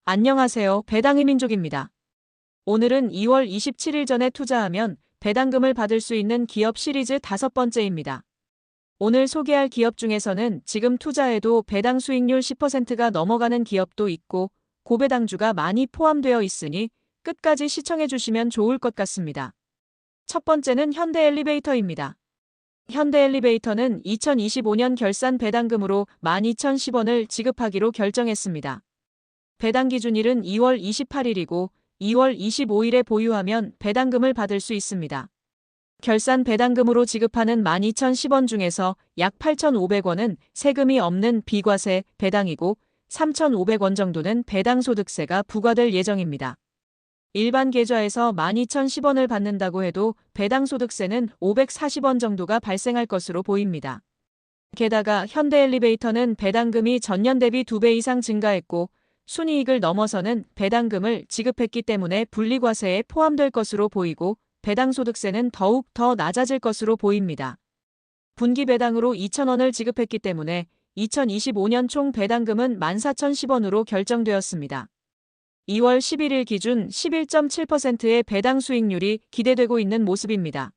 안녕하세요. 배당의 민족입니다. 오늘은 2월 27일 전에 투자하면 배당금을 받을 수 있는 기업 시리즈 5번째입니다. 오늘 소개할 기업 중에서는 지금 투자해도 배당 수익률 10%가 넘어가는 기업도 있고 고배당주가 많이 포함되어 있으니 끝까지 시청해 주시면 좋을 것 같습니다. 첫 번째는 현대엘리베이터입니다. 현대엘리베이터는 2025년 결산 배당금으로 12,010원을 지급하기로 결정했습니다. 배당 기준일은 2월 28일이고 2월 25일에 보유하면 배당금을 받을 수 있습니다. 결산 배당금으로 지급하는 12,010원 중에서 약 8,500원은 세금이 없는 비과세 배당이고 3,500원 정도는 배당소득세가 부과될 예정입니다. 일반 계좌에서 12,010원을 받는다고 해도 배당소득세는 540원 정도가 발생할 것으로 보입니다. 게다가 현대엘리베이터는 배당금이 전년 대비 2배 이상 증가했고 순이익을 넘어서는 배당금을 지급했기 때문에 분리과세에 포함될 것으로 보이고 배당소득세는 더욱 더 낮아질 것으로 보입니다. 분기 배당으로 2,000원을 지급했기 때문에 2025년 총 배당금은 14,010원으로 결정되었습니다. 2월 11일 기준 11.7%의 배당 수익률이 기대되고 있는 모습입니다.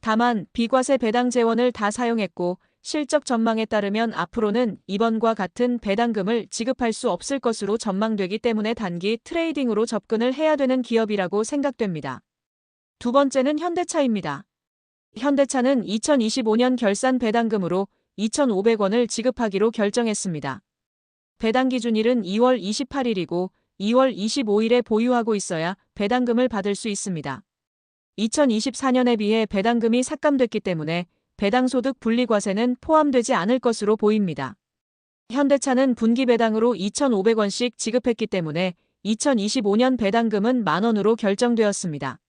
다만 비과세 배당 재원을 다 사용했고 실적 전망에 따르면 앞으로는 이번과 같은 배당금을 지급할 수 없을 것으로 전망되기 때문에 단기 트레이딩으로 접근을 해야 되는 기업이라고 생각됩니다. 두 번째는 현대차입니다. 현대차는 2025년 결산 배당금으로 2,500원을 지급하기로 결정했습니다. 배당 기준일은 2월 28일이고 2월 25일에 보유하고 있어야 배당금을 받을 수 있습니다. 2024년에 비해 배당금이 삭감됐기 때문에 배당소득 분리과세는 포함되지 않을 것으로 보입니다. 현대차는 분기 배당으로 2,500원씩 지급했기 때문에 2025년 배당금은 만원으로 결정되었습니다.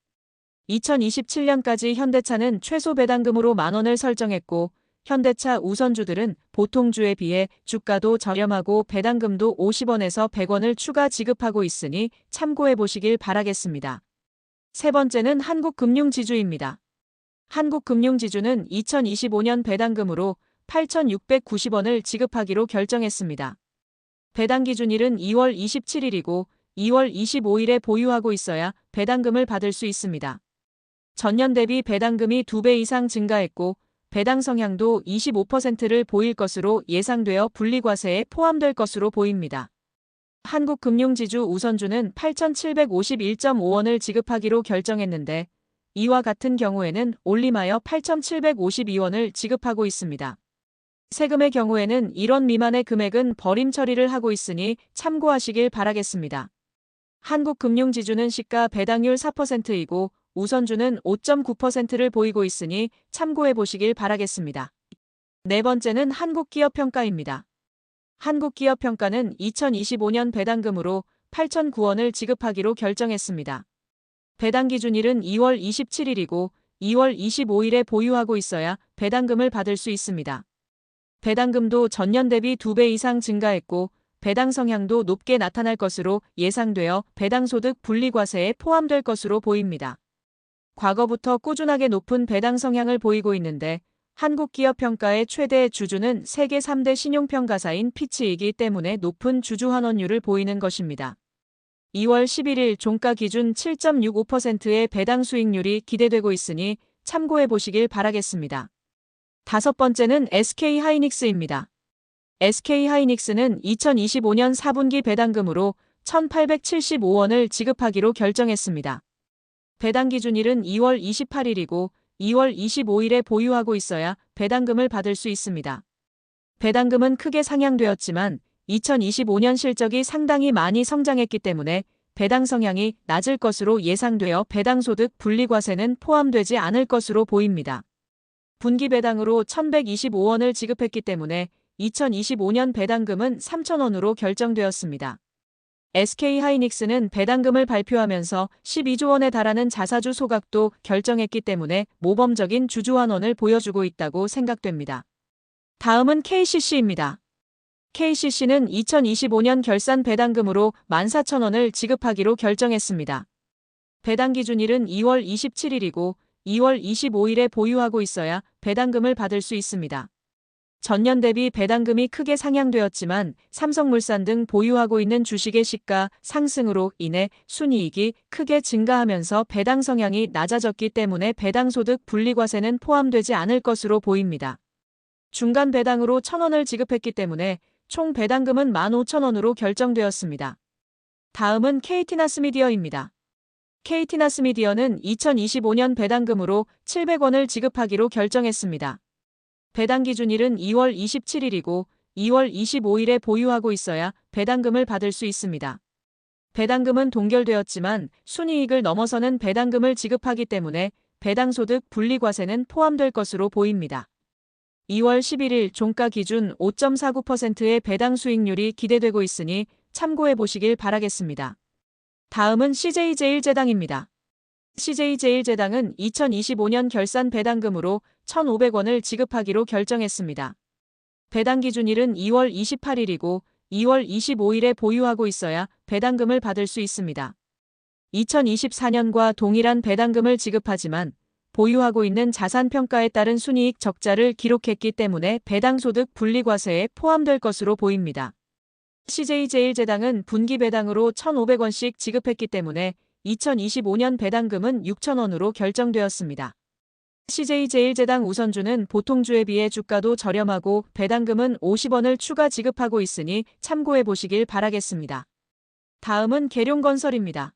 2027년까지 현대차는 최소 배당금으로 만원을 설정했고 현대차 우선주들은 보통주에 비해 주가도 저렴하고 배당금도 50원에서 100원을 추가 지급하고 있으니 참고해 보시길 바라겠습니다. 세 번째는 한국금융지주입니다. 한국금융지주는 2025년 배당금으로 8,690원을 지급하기로 결정했습니다. 배당 기준일은 2월 27일이고 2월 25일에 보유하고 있어야 배당금을 받을 수 있습니다. 전년 대비 배당금이 2배 이상 증가했고 배당 성향도 25%를 보일 것으로 예상되어 분리과세에 포함될 것으로 보입니다. 한국금융지주 우선주는 8,751.5원을 지급하기로 결정했는데 이와 같은 경우에는 올림하여 8,752원을 지급하고 있습니다. 세금의 경우에는 1원 미만의 금액은 벌임 처리를 하고 있으니 참고하시길 바라겠습니다. 한국금융지주는 시가 배당률 4%이고 우선주는 5.9%를 보이고 있으니 참고해 보시길 바라겠습니다. 네 번째는 한국기업평가입니다. 한국기업평가는 2025년 배당금으로 8,009원을 지급하기로 결정했습니다. 배당 기준일은 2월 27일이고 2월 25일에 보유하고 있어야 배당금을 받을 수 있습니다. 배당금도 전년 대비 2배 이상 증가했고 배당 성향도 높게 나타날 것으로 예상되어 배당소득 분리과세에 포함될 것으로 보입니다. 과거부터 꾸준하게 높은 배당 성향을 보이고 있는데 한국기업평가의 최대 주주는 세계 3대 신용평가사인 피치이기 때문에 높은 주주환원율을 보이는 것입니다. 2월 11일 종가 기준 7.65%의 배당 수익률이 기대되고 있으니 참고해 보시길 바라겠습니다. 다섯 번째는 SK하이닉스입니다. SK하이닉스는 2025년 4분기 배당금으로 1,875원을 지급하기로 결정했습니다. 배당 기준일은 2월 28일이고 2월 25일에 보유하고 있어야 배당금을 받을 수 있습니다. 배당금은 크게 상향되었지만 2025년 실적이 상당히 많이 성장했기 때문에 배당 성향이 낮을 것으로 예상되어 배당소득 분리과세는 포함되지 않을 것으로 보입니다. 분기 배당으로 1,125원을 지급했기 때문에 2025년 배당금은 3,000원으로 결정되었습니다. SK하이닉스는 배당금을 발표하면서 12조 원에 달하는 자사주 소각도 결정했기 때문에 모범적인 주주환원을 보여주고 있다고 생각됩니다. 다음은 KCC입니다. KCC는 2025년 결산 배당금으로 14,000원을 지급하기로 결정했습니다. 배당 기준일은 2월 27일이고 2월 25일에 보유하고 있어야 배당금을 받을 수 있습니다. 전년 대비 배당금이 크게 상향되었지만 삼성물산 등 보유하고 있는 주식의 시가 상승으로 인해 순이익이 크게 증가하면서 배당 성향이 낮아졌기 때문에 배당소득 분리과세는 포함되지 않을 것으로 보입니다. 중간 배당으로 1,000원을 지급했기 때문에 총 배당금은 15,000원으로 결정되었습니다. 다음은 KT나스미디어입니다. KT나스미디어는 2025년 배당금으로 700원을 지급하기로 결정했습니다. 배당 기준일은 2월 27일이고 2월 25일에 보유하고 있어야 배당금을 받을 수 있습니다. 배당금은 동결되었지만 순이익을 넘어서는 배당금을 지급하기 때문에 배당소득 분리과세는 포함될 것으로 보입니다. 2월 11일 종가 기준 5.49%의 배당 수익률이 기대되고 있으니 참고해 보시길 바라겠습니다. 다음은 CJ제일제당입니다. CJ제일제당은 2025년 결산 배당금으로 1,500원을 지급하기로 결정했습니다. 배당 기준일은 2월 28일이고 2월 25일에 보유하고 있어야 배당금을 받을 수 있습니다. 2024년과 동일한 배당금을 지급하지만 보유하고 있는 자산 평가에 따른 순이익 적자를 기록했기 때문에 배당소득 분리과세에 포함될 것으로 보입니다. CJ제일제당은 분기 배당으로 1,500원씩 지급했기 때문에 2025년 배당금은 6,000원으로 결정되었습니다. CJ제일제당 우선주는 보통주에 비해 주가도 저렴하고 배당금은 50원을 추가 지급하고 있으니 참고해 보시길 바라겠습니다. 다음은 계룡건설입니다.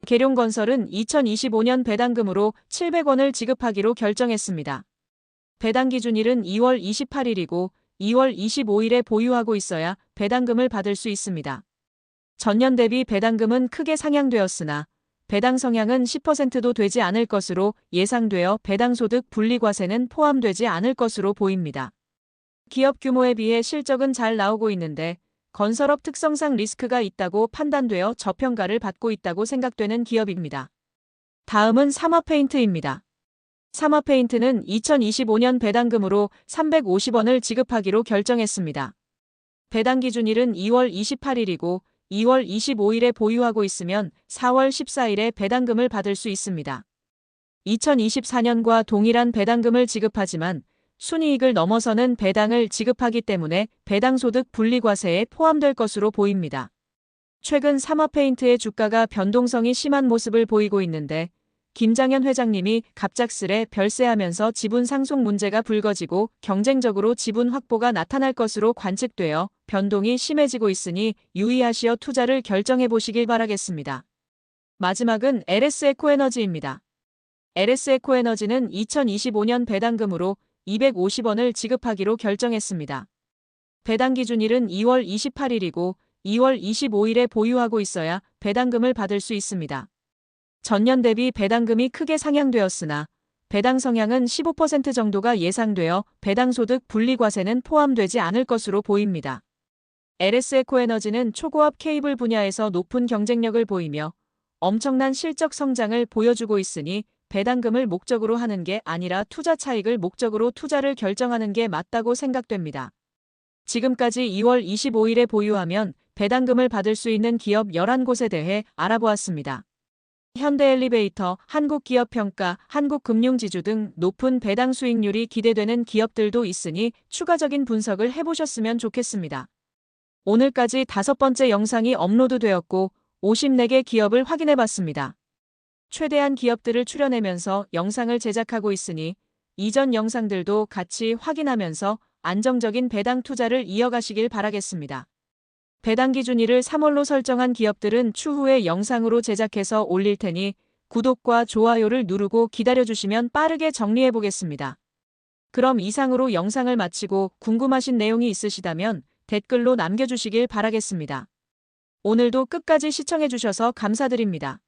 계룡건설은 2025년 배당금으로 700원을 지급하기로 결정했습니다. 배당 기준일은 2월 28일이고 2월 25일에 보유하고 있어야 배당금을 받을 수 있습니다. 전년 대비 배당금은 크게 상향되었으나 배당 성향은 10%도 되지 않을 것으로 예상되어 배당소득 분리과세는 포함되지 않을 것으로 보입니다. 기업 규모에 비해 실적은 잘 나오고 있는데 건설업 특성상 리스크가 있다고 판단되어 저평가를 받고 있다고 생각되는 기업입니다. 다음은 삼화페인트입니다. 삼화페인트는 2025년 배당금으로 350원을 지급하기로 결정했습니다. 배당 기준일은 2월 28일이고 2월 25일에 보유하고 있으면 4월 14일에 배당금을 받을 수 있습니다. 2024년과 동일한 배당금을 지급하지만 순이익을 넘어서는 배당을 지급하기 때문에 배당소득 분리과세에 포함될 것으로 보입니다. 최근 삼화페인트의 주가가 변동성이 심한 모습을 보이고 있는데 김장현 회장님이 갑작스레 별세하면서 지분 상속 문제가 불거지고 경쟁적으로 지분 확보가 나타날 것으로 관측되어 변동이 심해지고 있으니 유의하시어 투자를 결정해 보시길 바라겠습니다. 마지막은 LS에코에너지입니다. LS에코에너지는 2025년 배당금으로 250원을 지급하기로 결정했습니다. 배당 기준일은 2월 28일이고 2월 25일에 보유하고 있어야 배당금을 받을 수 있습니다. 전년 대비 배당금이 크게 상향되었으나 배당 성향은 15% 정도가 예상되어 배당소득 분리과세는 포함되지 않을 것으로 보입니다. LS에코에너지는 초고압 케이블 분야에서 높은 경쟁력을 보이며 엄청난 실적 성장을 보여주고 있으니 배당금을 목적으로 하는 게 아니라 투자 차익을 목적으로 투자를 결정하는 게 맞다고 생각됩니다. 지금까지 2월 25일에 보유하면 배당금을 받을 수 있는 기업 11곳에 대해 알아보았습니다. 현대엘리베이터, 한국기업평가, 한국금융지주 등 높은 배당 수익률이 기대되는 기업들도 있으니 추가적인 분석을 해보셨으면 좋겠습니다. 오늘까지 5번째 영상이 업로드되었고 54개 기업을 확인해봤습니다. 최대한 기업들을 추려내면서 영상을 제작하고 있으니 이전 영상들도 같이 확인하면서 안정적인 배당 투자를 이어가시길 바라겠습니다. 배당 기준일을 3월로 설정한 기업들은 추후에 영상으로 제작해서 올릴 테니 구독과 좋아요를 누르고 기다려주시면 빠르게 정리해보겠습니다. 그럼 이상으로 영상을 마치고 궁금하신 내용이 있으시다면 댓글로 남겨주시길 바라겠습니다. 오늘도 끝까지 시청해주셔서 감사드립니다.